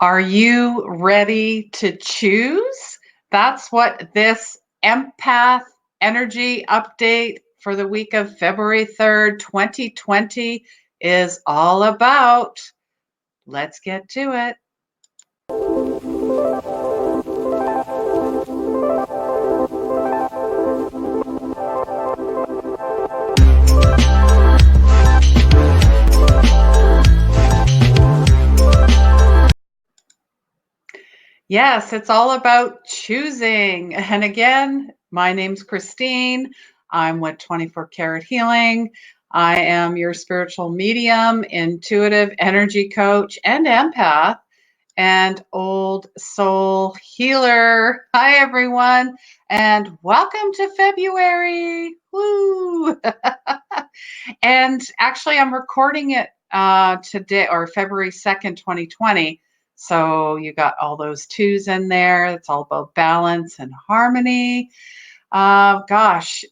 Are you ready to choose? That's what this empath energy update for the week of February 3rd, 2020 is all about. Let's get to it. Yes, it's all about choosing. And again, my name's Christine. I'm with 24 Karat Healing. I am your spiritual medium, intuitive energy coach, and empath, and old soul healer. Hi, everyone, and welcome to February. Woo! And actually, I'm recording it today, or February 2nd, 2020. So you got all those twos in there. It's all about balance and harmony. Gosh,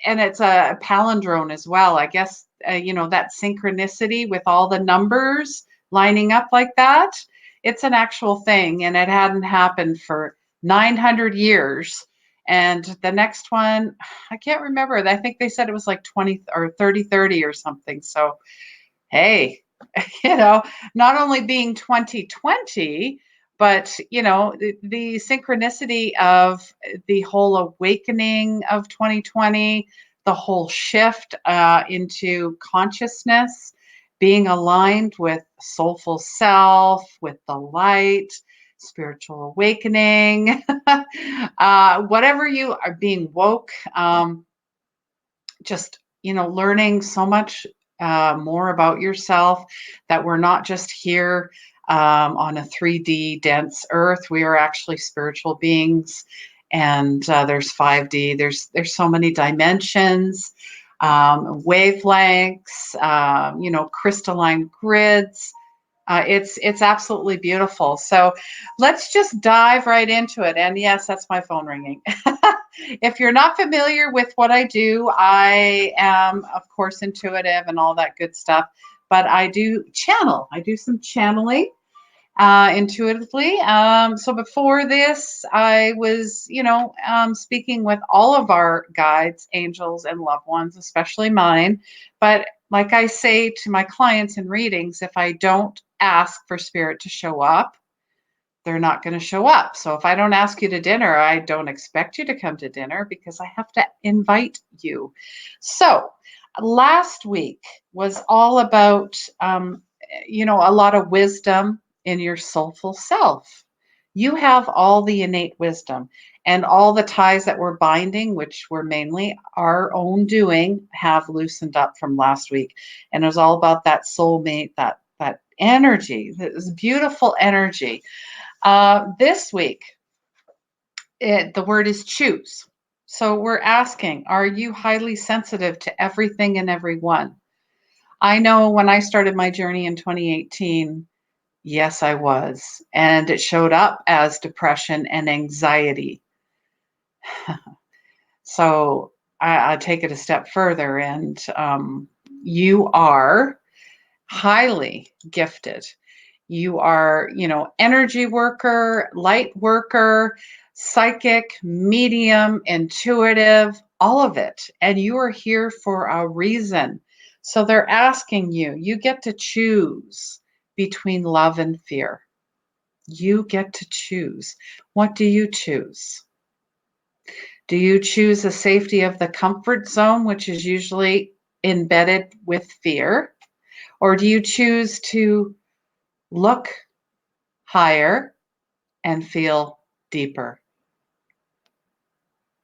and it's a palindrome as well. I guess, that synchronicity with all the numbers lining up like that. It's an actual thing, and it hadn't happened for 900 years. And the next one, I can't remember. I think they said it was like 20 or 30 or something. So, hey, not only being 2020, but, the synchronicity of the whole awakening of 2020, the whole shift into consciousness, being aligned with soulful self, with the light, spiritual awakening, whatever you are being woke, just, learning so much more about yourself, that we're not just here on a 3D dense earth. We are actually spiritual beings, and there's 5D. There's so many dimensions, wavelengths, crystalline grids. It's absolutely beautiful. So let's just dive right into it. And yes, that's my phone ringing. If you're not familiar with what I do, I am, of course, intuitive and all that good stuff, but I do channel. I do some channeling intuitively. So before this, I was, speaking with all of our guides, angels, and loved ones, especially mine. But like I say to my clients in readings, if I don't ask for spirit to show up, they're not going to show up. So if I don't ask you to dinner, I don't expect you to come to dinner, because I have to invite you. So last week was all about, a lot of wisdom in your soulful self. You have all the innate wisdom, and all the ties that we're binding, which were mainly our own doing, have loosened up from last week. And it was all about that soulmate, that energy, this beautiful energy. This week, the word is choose. So we're asking, are you highly sensitive to everything and everyone? I know when I started my journey in 2018, yes, I was. And it showed up as depression and anxiety. So I take it a step further, and you are highly gifted. You are, energy worker, light worker, psychic, medium, intuitive, all of it. And you are here for a reason. So they're asking you, you get to choose between love and fear. You get to choose. What do you choose? Do you choose the safety of the comfort zone, which is usually embedded with fear? Or do you choose to look higher and feel deeper?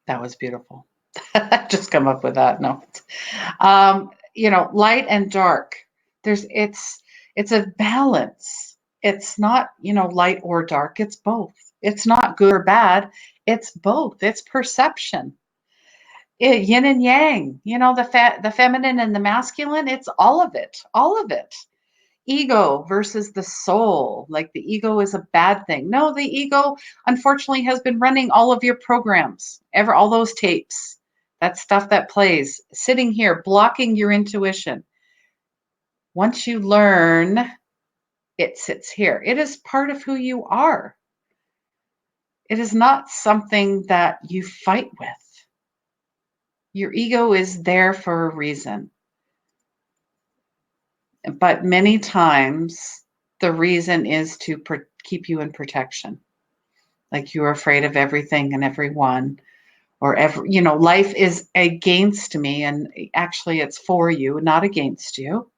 That was beautiful. Just come up with that. No. Light and dark. It's a balance. It's not, light or dark. It's both. It's not good or bad. It's both. It's perception. Yin and yang, the feminine and the masculine. It's all of it. All of it. Ego versus the soul. Like the ego is a bad thing. No, the ego, unfortunately, has been running all of your programs, all those tapes, that stuff that plays, sitting here, blocking your intuition. Once you learn it sits here. It is part of who you are. It is not something that you fight with. Your ego is there for a reason. But many times the reason is to keep you in protection. Like you're afraid of everything and everyone, or life is against me, and actually it's for you, not against you.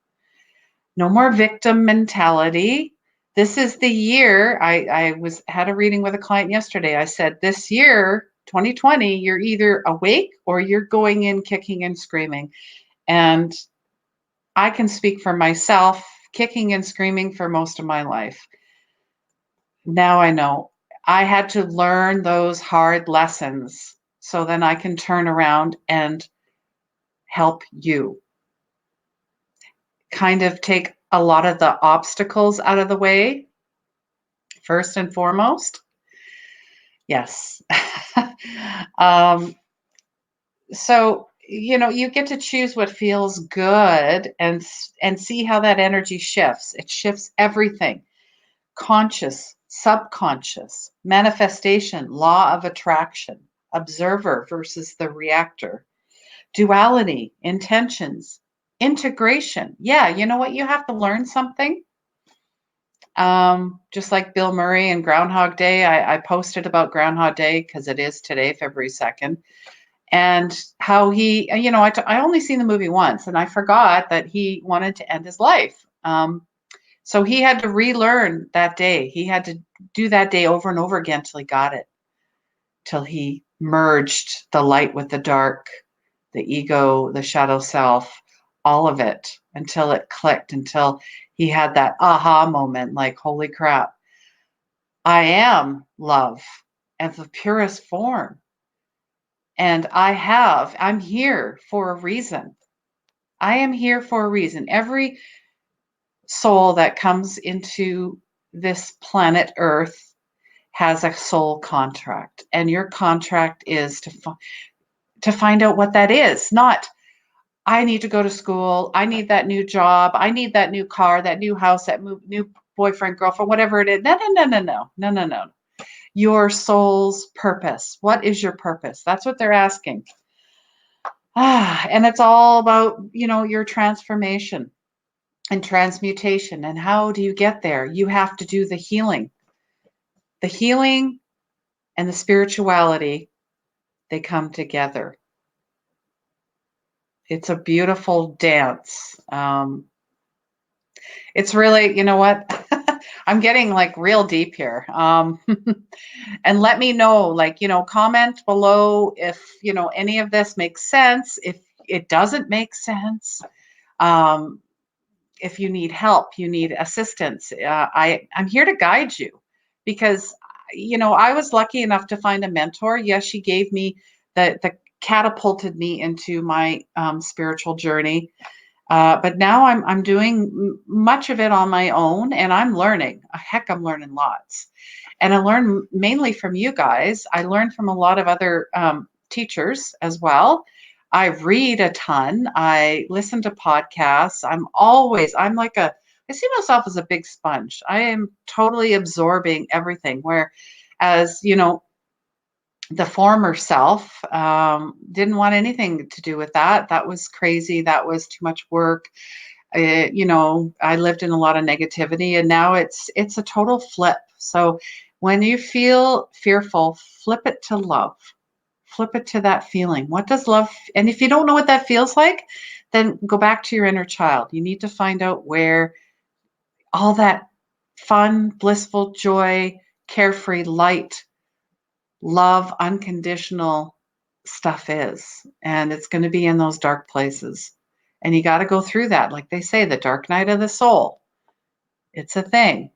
No more victim mentality. This is the year. I had a reading with a client yesterday. I said, this year, 2020, you're either awake or you're going in kicking and screaming. And I can speak for myself, kicking and screaming for most of my life. Now I know I had to learn those hard lessons so then I can turn around and help you. Kind of take a lot of the obstacles out of the way, first and foremost. Yes. So, you get to choose what feels good and see how that energy shifts. It shifts everything. Conscious, subconscious, manifestation, law of attraction, observer versus the reactor, duality, intentions, integration. Yeah, you know what? You have to learn something. Just like Bill Murray and Groundhog Day, I posted about Groundhog Day because it is today, February 2nd. And how he, I only seen the movie once, and I forgot that he wanted to end his life. So he had to relearn that day. He had to do that day over and over again till he got it, till he merged the light with the dark, the ego, the shadow self, all of it, until it clicked, until he had that aha moment, like, holy crap, I am love at the purest form. And I'm here for a reason. I am here for a reason. Every soul that comes into this planet Earth has a soul contract. And your contract is to find out what that is. Not, I need to go to school. I need that new job. I need that new car, that new house, that new boyfriend, girlfriend, whatever it is. No. Your soul's purpose. What is your purpose? That's what they're asking. And it's all about, your transformation and transmutation. And how do you get there? You have to do the healing. The healing and the spirituality, they come together. It's a beautiful dance. It's really, you know what? I'm getting like real deep here. And let me know, comment below if, any of this makes sense. If it doesn't make sense, if you need help, you need assistance, I'm here to guide you, because, I was lucky enough to find a mentor. Yes, she gave me the catapulted me into my spiritual journey. But now I'm doing much of it on my own, and I'm learning. Heck, I'm learning lots. And I learn mainly from you guys. I learn from a lot of other teachers as well. I read a ton. I listen to podcasts. I see myself as a big sponge. I am totally absorbing everything. Whereas, the former self didn't want anything to do with that. That was crazy. That was too much work. I lived in a lot of negativity, and now it's a total flip. So when you feel fearful, flip it to love. Flip it to that feeling. What does love? And if you don't know what that feels like, then go back to your inner child. You need to find out where all that fun, blissful joy, carefree, light, love, unconditional stuff is. And it's going to be in those dark places. And you got to go through that. Like they say, the dark night of the soul. It's a thing.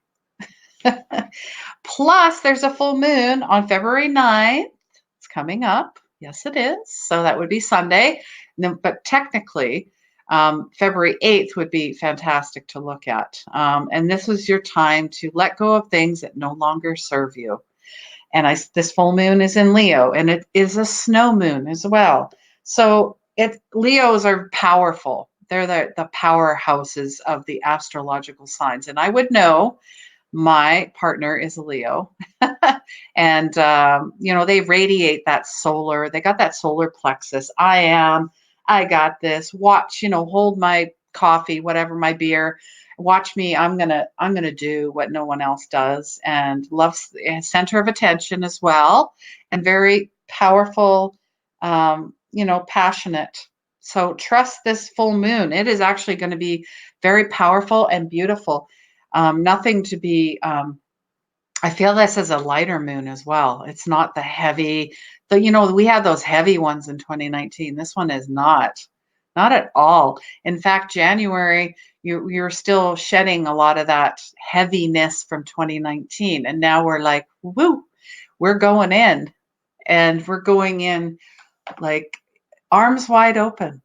Plus, there's a full moon on February 9th. It's coming up. Yes, it is. So that would be Sunday. But technically, February 8th would be fantastic to look at. And this was your time to let go of things that no longer serve you. And this full moon is in Leo, and it is a snow moon as well. So Leos are powerful. they're the powerhouses of the astrological signs. And I would know my partner is a Leo. And, they radiate that solar, they got that solar plexus. I got this. Watch, hold my coffee, whatever, my beer. Watch me. I'm gonna do what no one else does, and loves center of attention as well, and very powerful, passionate. So trust this full moon. It is actually going to be very powerful and beautiful. Nothing to be, I feel this is a lighter moon as well. It's not the heavy, we had those heavy ones in 2019. This one is not at all. In fact, January, you're still shedding a lot of that heaviness from 2019. And now we're like, woo, we're going in, and we're going in like arms wide open.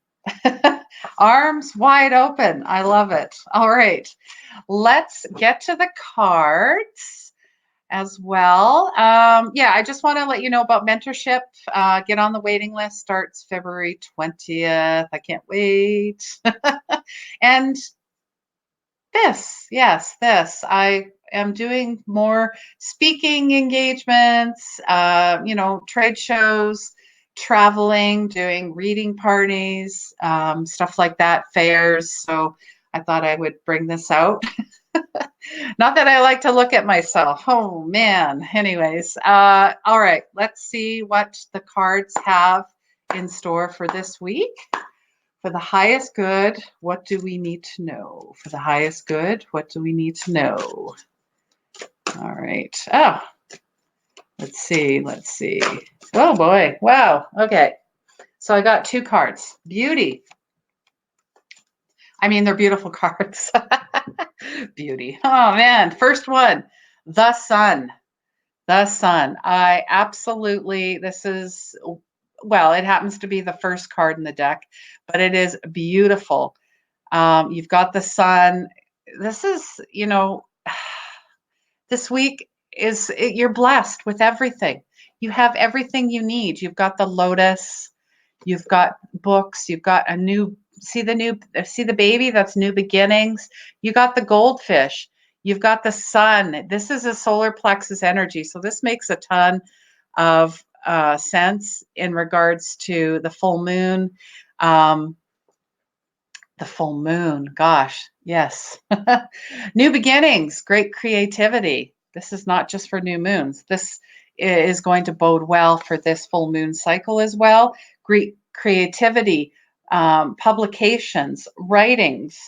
Arms wide open. I love it. All right. Let's get to the cards as well. I just want to let you know about mentorship. Get on the waiting list. Starts February 20th. I can't wait. And this. I am doing more speaking engagements, trade shows, traveling, doing reading parties, stuff like that, fairs. So I thought I would bring this out. Not that I like to look at myself. Oh, man. Anyways, all right. Let's see what the cards have in store for this week. For the highest good, what do we need to know? For the highest good, what do we need to know? All right. Oh, let's see. Oh, boy. Wow. Okay. So I got 2 cards. Beauty. I mean, they're beautiful cards. Beauty. Oh, man. First one, the sun. The sun. I absolutely, it happens to be the first card in the deck, but it is beautiful. You've got the sun. This is, this week you're blessed with everything. You have everything you need. You've got the lotus, you've got books, you've got see the baby, that's new beginnings. You got the goldfish, you've got the sun. This is a solar plexus energy. So this makes a ton of sense in regards to the full moon. The full moon, gosh, yes. New beginnings, great creativity. This is not just for new moons. This is going to bode well for this full moon cycle as well. Great creativity, publications, writings,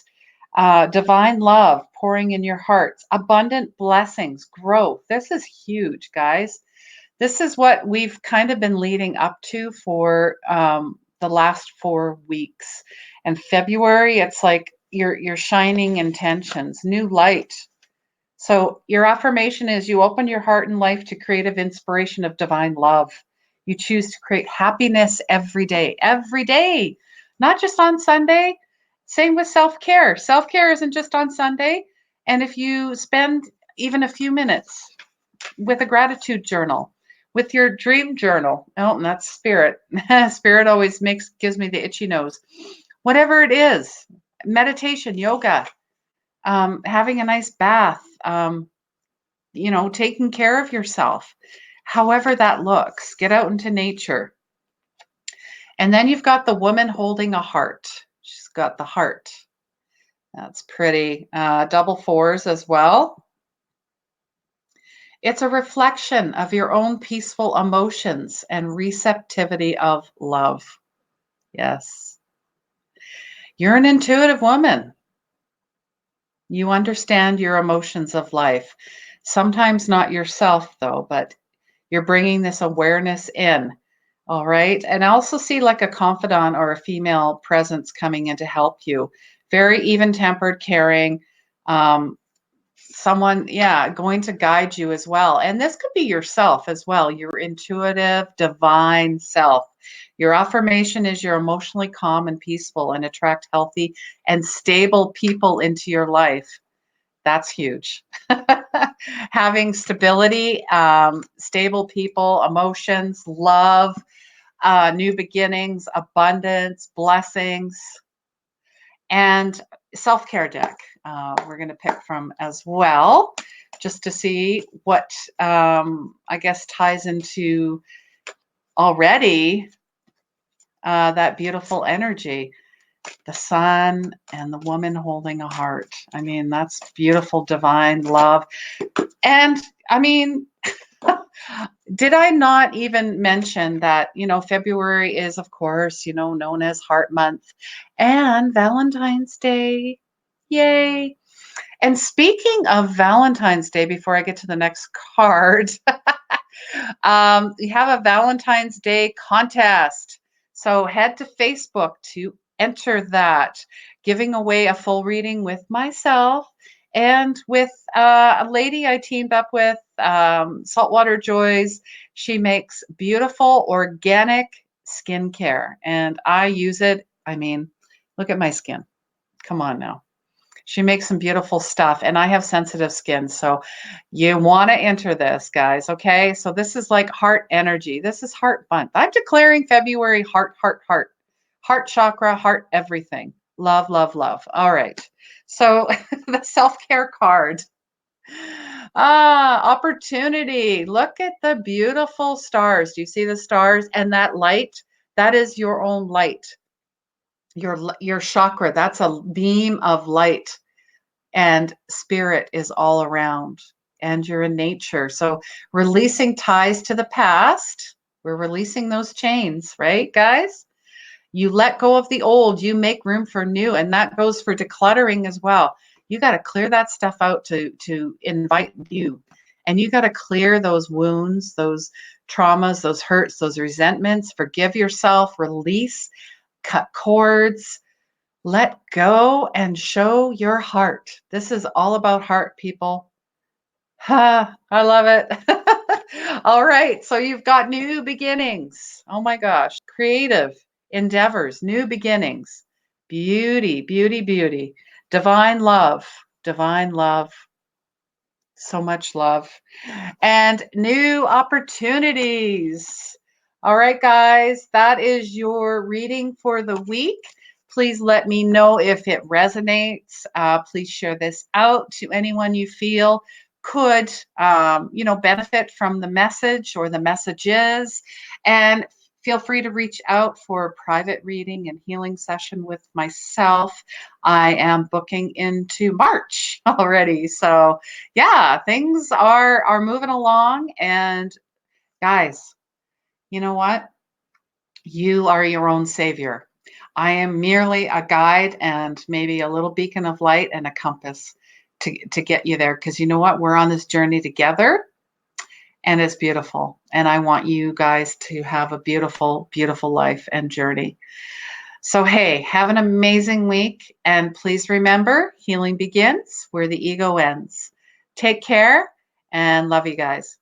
divine love pouring in your hearts, abundant blessings, growth. This is huge, guys. This is what we've kind of been leading up to for the last 4 weeks. And February, it's like your shining intentions, new light. So your affirmation is you open your heart and life to creative inspiration of divine love. You choose to create happiness every day, not just on Sunday. Same with self-care. Self-care isn't just on Sunday. And if you spend even a few minutes with a gratitude journal, with your dream journal. Oh, and that's spirit. Spirit always gives me the itchy nose. Whatever it is, meditation, yoga, having a nice bath, taking care of yourself, however that looks, get out into nature. And then you've got the woman holding a heart. She's got the heart. That's pretty. Double 4s as well. It's a reflection of your own peaceful emotions and receptivity of love. Yes. You're an intuitive woman. You understand your emotions of life. Sometimes not yourself, though, but you're bringing this awareness in. All right. And I also see like a confidant or a female presence coming in to help you. Very even-tempered, caring, someone, going to guide you as well. And this could be yourself as well, your intuitive, divine self. Your affirmation is you're emotionally calm and peaceful and attract healthy and stable people into your life. That's huge. Having stability, stable people, emotions, love, new beginnings, abundance, blessings. and self-care deck we're going to pick from as well, just to see what I guess ties into already that beautiful energy. The sun and the woman holding a heart. I mean, that's beautiful, divine love. And I mean, did I not even mention that, February is, of course, known as Heart Month and Valentine's Day? Yay. And speaking of Valentine's Day, before I get to the next card, we have a Valentine's Day contest. So head to Facebook to enter that, giving away a full reading with myself and with a lady I teamed up with, Saltwater Joys. She makes beautiful organic skincare, and I use it. I mean, look at my skin. Come on now. She makes some beautiful stuff, and I have sensitive skin, so you want to enter this, guys, okay? So this is like heart energy. This is heart month. I'm declaring February heart, heart, heart. Heart chakra, heart everything. Love, love, love. All right. So the self-care card. Opportunity. Look at the beautiful stars. Do you see the stars and that light? That is your own light. Your chakra, that's a beam of light, and spirit is all around, and you're in nature. So releasing ties to the past, we're releasing those chains, right, guys? You let go of the old, you make room for new, and that goes for decluttering as well. You got to clear that stuff out to invite new, and you got to clear those wounds, those traumas, those hurts, those resentments. Forgive yourself, release, cut cords, let go, and show your heart. This is all about heart, people. Ha, I love it. All right, so you've got new beginnings. Oh my gosh, creative endeavors, new beginnings, beauty, beauty, beauty, divine love, so much love, and new opportunities. All right, guys, that is your reading for the week. Please let me know if it resonates. Please share this out to anyone you feel could, benefit from the message or the messages. And feel free to reach out for a private reading and healing session with myself. I am booking into March already. So yeah, things are moving along. And guys, you know what? You are your own savior. I am merely a guide and maybe a little beacon of light and a compass to get you there. Because you know what? We're on this journey together, and it's beautiful. And I want you guys to have a beautiful, beautiful life and journey. So, hey, have an amazing week. And please remember, healing begins where the ego ends. Take care and love you guys.